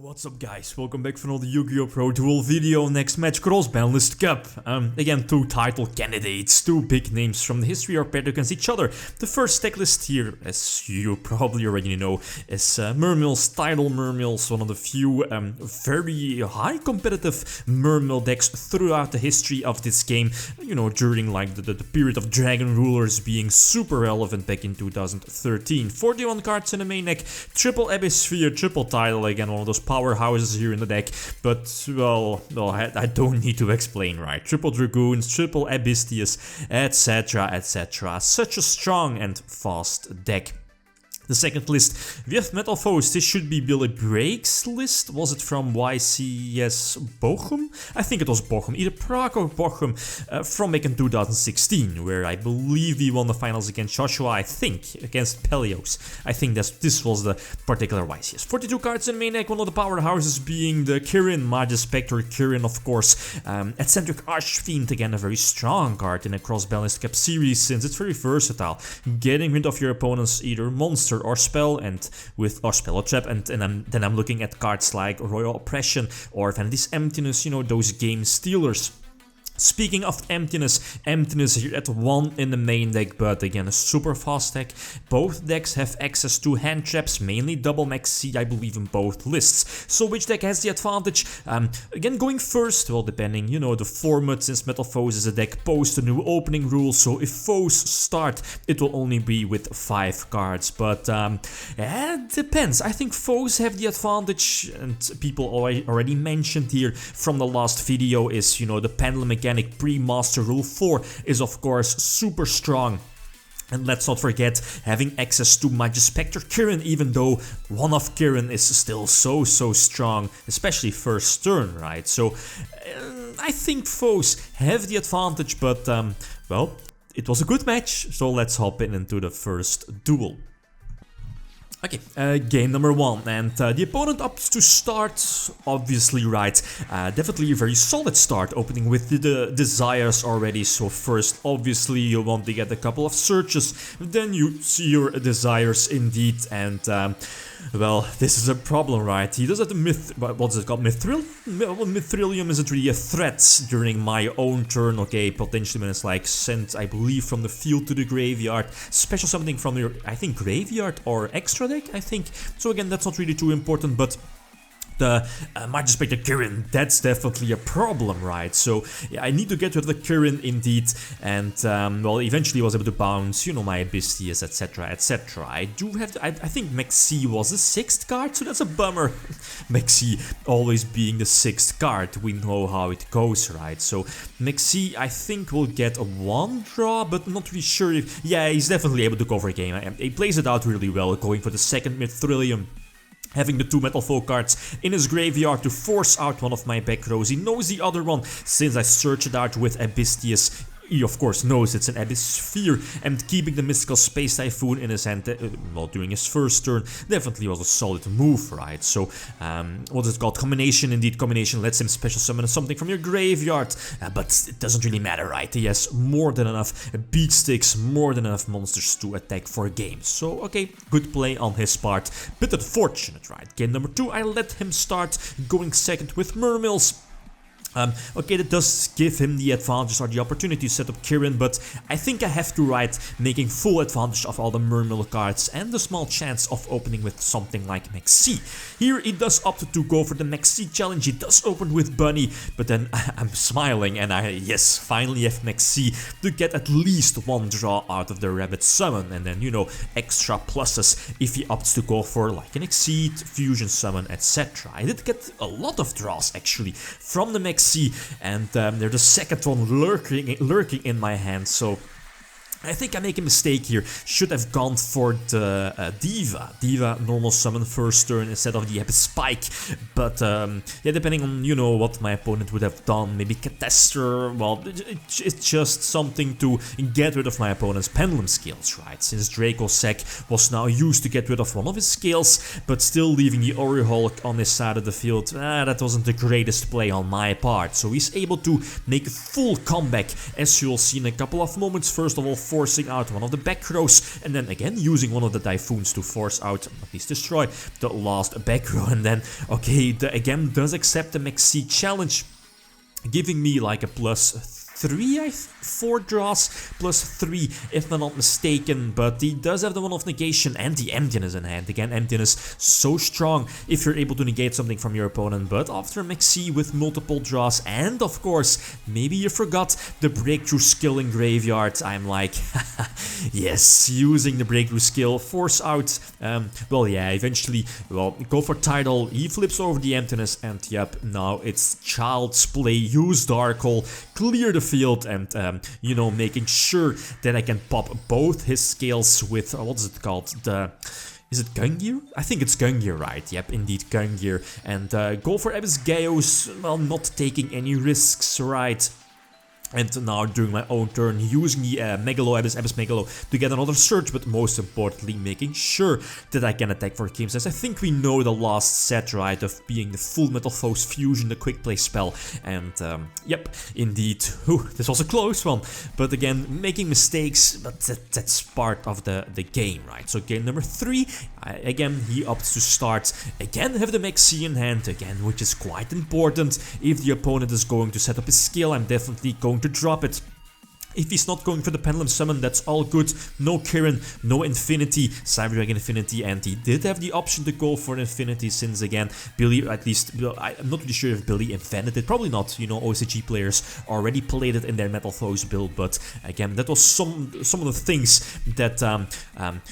What's up guys, welcome back for another YgoPro duel video. Next match, Cross-Banlist Cup. Again, two title candidates, two big names from the history are paired against each other. The first deck list here, as you probably already know, is Mermails, Tidal Mermails, one of the few very high competitive Mermail decks throughout the history of this game. You know, during like the period of Dragon Rulers being super relevant back in 2013. 41 cards in the main deck, triple Abysphere, triple Tidal, again one of those powerhouses here in the deck, but well, I don't need to explain, right? Triple Dragoons, triple Abystias, etc, etc. Such a strong and fast deck. The second list, we have Metalfoes. This should be Billy Break's list. Was it from YCS Bochum? I think it was Bochum, either Prague or Bochum, from back in 2016, where I believe we won the finals against Joshua, I think, against Pelios. I think this was the particular YCS. 42 cards in main deck, one of the powerhouses being the Kirin, Majespecter Kirin, of course. Eccentric Archfiend, again, a very strong card in a Cross-Banlist Cup series, since it's very versatile. Getting rid of your opponent's either monster or spell, and with or spell or trap, and then I'm looking at cards like Royal Oppression or Vanity's Emptiness, you know, those game stealers. Speaking of emptiness here at 1 in the main deck, but again a super fast deck. Both decks have access to hand traps, mainly double Maxi, I believe, in both lists. So which deck has the advantage? Again, going first, well, depending, you know, the format, since Metalfoes is a deck post a new opening rule, so if foes start, it will only be with 5 cards, but it depends. I think foes have the advantage, and people already mentioned here from the last video is, you know, the pendulum mechanic pre-master rule 4 is of course super strong. And let's not forget having access to Majespecter Kirin, even though one of Kirin is still so strong, especially first turn, right? So I think foes have the advantage, but well, it was a good match, so let's hop into the first duel. Okay, game number 1, and the opponent opts to start, obviously, right, definitely a very solid start, opening with the desires already. So first, obviously, you want to get a couple of searches, then you see your desires indeed, and well, this is a problem, right? He does have the what's it called? Mithril? Mithrilium isn't really a threat during my own turn, okay? Potentially when it's like sent, I believe, from the field to the graveyard. Special something from your, I think, graveyard or extra deck, I think. So again, that's not really too important, but the Majespecter Kirin, that's definitely a problem, right? So yeah, I need to get rid of the Kirin indeed, and well, eventually I was able to bounce, you know, my Abystias, etc, etc. I do have I think Maxi was the 6th card, so that's a bummer. Maxi always being the 6th card, we know how it goes, right? So Maxi, I think, will get a 1 draw, but not really sure if, yeah, he's definitely able to cover a game. He plays it out really well, going for the 2nd Mithrilium. Having the 2 Metalfoes cards in his graveyard to force out one of my back rows. He knows the other one, since I searched it out with Abystias. He of course knows it's an Abysphere, and keeping the Mystical Space Typhoon in his hand well, during his first turn definitely was a solid move, right? So, what is it called? Combination, indeed. Combination lets him special summon something from your graveyard, but it doesn't really matter, right? He has more than enough beat sticks, more than enough monsters to attack for games. So, okay, good play on his part. Bit unfortunate, right? Game number 2, I let him start, going second with Mermails. Okay, that does give him the advantage or the opportunity to set up Kirin, but I think I have to ride making full advantage of all the Mermail cards and the small chance of opening with something like Maxi. Here he does opt to go for the Maxi challenge. He does open with Bunny, but then I'm smiling and I, yes, finally have Maxi to get at least 1 draw out of the Rabbit Summon, and then, you know, extra pluses if he opts to go for like an Exceed, Fusion Summon, etc. I did get a lot of draws actually from the Maxi, and there's the second one lurking in my hand, so I think I make a mistake here. Should have gone for the Diva normal summon first turn instead of the Epic Spike. But yeah, depending on, you know, what my opponent would have done, maybe Catester. Well, it's just something to get rid of my opponent's pendulum skills, right? Since Dracossack was now used to get rid of one of his skills, but still leaving the Orihulk on his side of the field. That wasn't the greatest play on my part. So he's able to make a full comeback, as you'll see in a couple of moments. First of all, forcing out one of the back rows, and then again using one of the typhoons to force out, at least destroy, the last back row. And then, okay, the again does accept the Maxi challenge, giving me like a +3, 4 draws, +3 if I'm not mistaken, but he does have the one of negation and the emptiness in hand. Again, emptiness so strong if you're able to negate something from your opponent, but after Maxi with multiple draws, and of course, maybe you forgot the breakthrough skill in graveyard, I'm like, yes, using the breakthrough skill, force out, well yeah, eventually, well, go for Tidal, he flips over the emptiness, and yep, now it's child's play, use Dark Hole, clear the field, and you know, making sure that I can pop both his scales with, what is it called, is it Gungear? I think it's Gungear, right? Yep, indeed Gungear, and go for Abyss Gaios, well, not taking any risks, right? And now during my own turn, using the Abyss Megalo to get another surge, but most importantly making sure that I can attack for games, as I think we know the last set, right, of being the full Metalfoes fusion, the quick play spell, and yep, indeed, whew, this was a close one, but again, making mistakes, but that's part of the game, right? So game number 3, again, he opts to start, again have the Maxi in hand, again, which is quite important. If the opponent is going to set up his skill, I'm definitely going to drop it. If he's not going for the Pendulum Summon, that's all good. No Kirin, no Infinity, Cyber Dragon Infinity, and he did have the option to go for Infinity, since again, Billy, at least, I'm not really sure if Billy invented it, probably not, you know, OCG players already played it in their Metalfoes build, but again, that was some of the things that,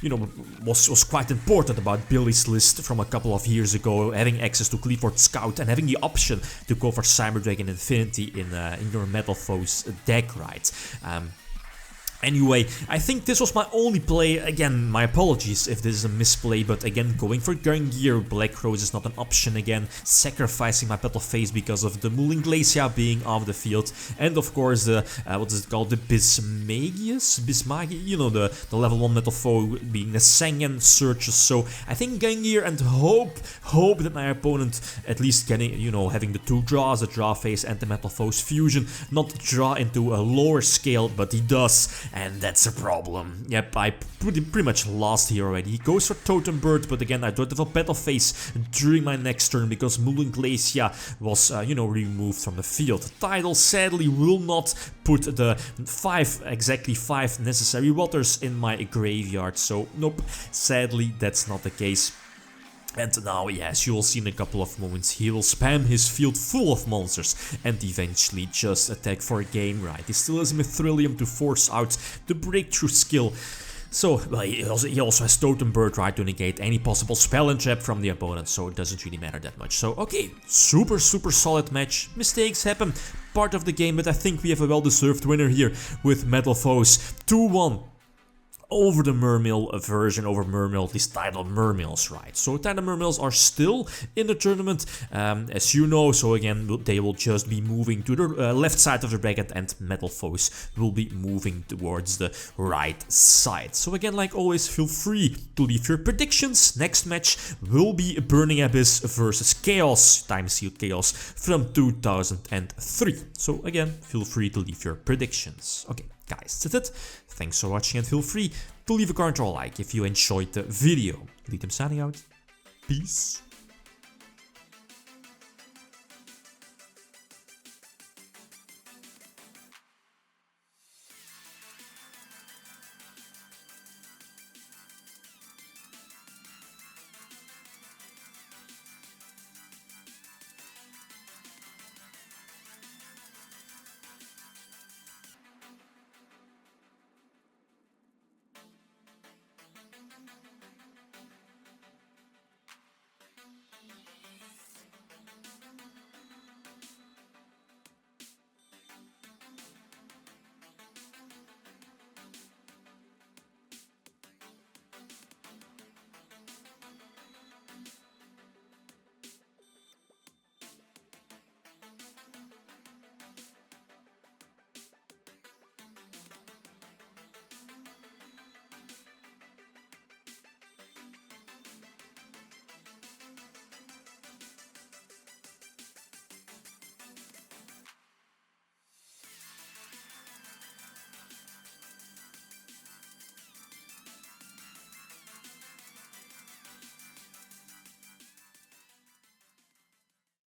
you know, was quite important about Billy's list from a couple of years ago, having access to Clifford Scout and having the option to go for Cyber Dragon Infinity in your Metalfoes deck, right? Anyway, I think this was my only play. Again, my apologies if this is a misplay, but again, going for Gungear, Black Rose is not an option again, sacrificing my Petal Phase because of the Mooling Glacier being off the field, and of course the, what is it called, the Bismagi, you know, the level 1 Metalfoe being the Sangan Searches. So I think Gungear, and hope that my opponent at least getting, you know, having the 2 draws, the draw phase and the Metalfoes fusion, not draw into a lower scale, but he does. And that's a problem. Yep, I pretty much lost here already. He goes for Totem Bird, but again, I don't have a battle phase during my next turn because Mooling Glacier was, you know, removed from the field. Tidal sadly will not put the exactly 5 necessary waters in my graveyard. So, nope, sadly, that's not the case. And now, yes, you will see in a couple of moments, he will spam his field full of monsters and eventually just attack for a game, right? He still has Mithrilium to force out the breakthrough skill. So, well, he also has Totem Bird, right, to negate any possible spell and trap from the opponent, so it doesn't really matter that much. So, okay, super solid match. Mistakes happen, part of the game, but I think we have a well-deserved winner here with Metalfoes 2-1. Over the Mermail version, over Mermail, these Tidal Mermails, right? So Tidal Mermails are still in the tournament, as you know, so again, they will just be moving to the left side of the bracket, and Metalfoes will be moving towards the right side. So again, like always, feel free to leave your predictions. Next match will be Burning Abyss versus Chaos, Time Sealed Chaos from 2003. So again, feel free to leave your predictions. Okay, guys, that's it. Thanks for watching, and feel free to leave a comment or a like if you enjoyed the video. Lithium signing out. Peace.